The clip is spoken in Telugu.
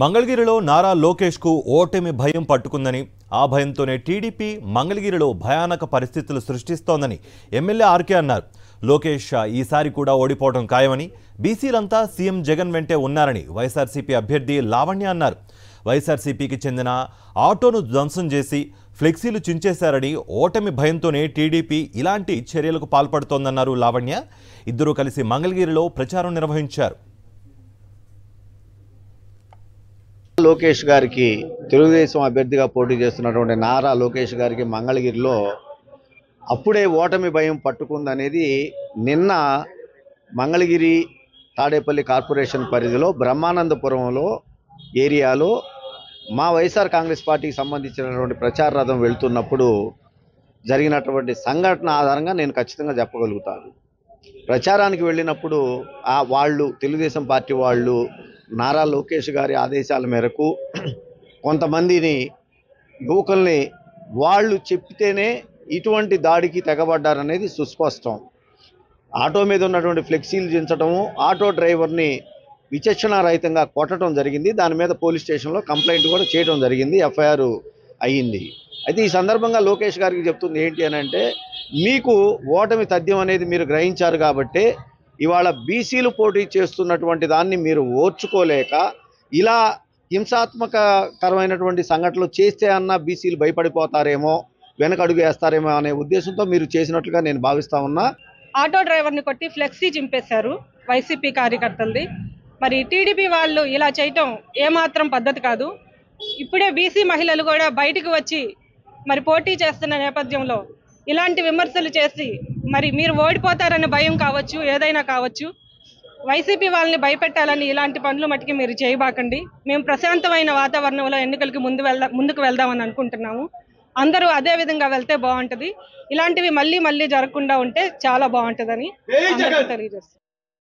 మంగళగిరిలో నారా లోకేష్ కు ఓటమి భయం పట్టుకుందని ఆ భయంతోనే టీడీపీ మంగళగిరిలో భయానక పరిస్థితులు సృష్టిస్తోందని ఎమ్మెల్యే ఆర్కే అన్నారు. లోకేష్ ఈసారి కూడా ఓడిపోవడం ఖాయమని, బీసీలంతా సీఎం జగన్ వెంటే ఉన్నారని వైఎస్ఆర్సీపీ అభ్యర్థి లావణ్య అన్నారు. వైఎస్ఆర్సీపీకి చెందిన ఆటోను ధ్వంసం చేసి ఫ్లెక్సీలు చించేశారని, ఓటమి భయంతోనే టీడీపీ ఇలాంటి చర్యలకు పాల్పడుతోందన్నారు లావణ్య. ఇద్దరూ కలిసి మంగళగిరిలో ప్రచారం నిర్వహించారు. లోకేష్ గారికి తెలుగుదేశం అభ్యర్థిగా పోటీ చేస్తున్నటువంటి నారా లోకేష్ గారికి మంగళగిరిలో అప్పుడే ఓటమి భయం పట్టుకుందనేది నిన్న మంగళగిరి తాడేపల్లి కార్పొరేషన్ పరిధిలో బ్రహ్మానందపురంలో ఏరియాలో మా వైఎస్ఆర్ కాంగ్రెస్ పార్టీకి సంబంధించినటువంటి ప్రచార రథం వెళ్తున్నప్పుడు జరిగినటువంటి సంఘటన ఆధారంగా నేను ఖచ్చితంగా చెప్పగలుగుతాను. ప్రచారానికి వెళ్ళినప్పుడు వాళ్ళు తెలుగుదేశం పార్టీ వాళ్ళు నారా లోకేష్ గారి ఆదేశాల మేరకు కొంతమందిని యువకుల్ని వాళ్ళు చెప్తేనే ఇటువంటి దాడికి తెగబడ్డారనేది సుస్పష్టం. ఆటో మీద ఉన్నటువంటి ఫ్లెక్సీలు దించడము, ఆటో డ్రైవర్ని విచక్షణారహితంగా కొట్టడం జరిగింది. దాని మీద పోలీస్ స్టేషన్లో కంప్లైంట్ కూడా చేయడం జరిగింది, ఎఫ్ఐఆర్ అయ్యింది. అయితే ఈ సందర్భంగా లోకేష్ గారికి చెప్తుంది ఏంటి అని అంటే, మీకు ఓటమి తథ్యం అనేది మీరు గ్రహించారు కాబట్టి ఇవాళ బీసీలు పోటీ చేస్తున్నటువంటి దాన్ని మీరు ఓర్చుకోలేక ఇలా హింసాత్మకరమైనటువంటి సంఘటనలు చేస్తే అన్న బీసీలు భయపడిపోతారేమో, వెనకడుగు వేస్తారేమో అనే ఉద్దేశంతో మీరు చేసినట్లుగా నేను భావిస్తా ఉన్నా. ఆటో డ్రైవర్ని కొట్టి ఫ్లెక్సీ చింపేశారు వైసీపీ కార్యకర్తలది. మరి టీడీపీ వాళ్ళు ఇలా చేయటం ఏమాత్రం పద్ధతి కాదు. ఇప్పుడే బీసీ మహిళలు కూడా బయటకు వచ్చి మరి పోటీ చేస్తున్న నేపథ్యంలో ఇలాంటి విమర్శలు చేసి మరి మీరు ఓడిపోతారనే భయం కావచ్చు, ఏదైనా కావచ్చు, వైసీపీ వాళ్ళని భయపెట్టాలని ఇలాంటి పనులు మట్టుకి మీరు చేయబాకండి. మేము ప్రశాంతమైన వాతావరణంలో ఎన్నికలకి ముందుకు వెళ్దామని అనుకుంటున్నాము. అందరూ అదే విధంగా వెళ్తే బాగుంటుంది. ఇలాంటివి మళ్ళీ జరగకుండా ఉంటే చాలా బాగుంటుందని తెలియజేస్తాం.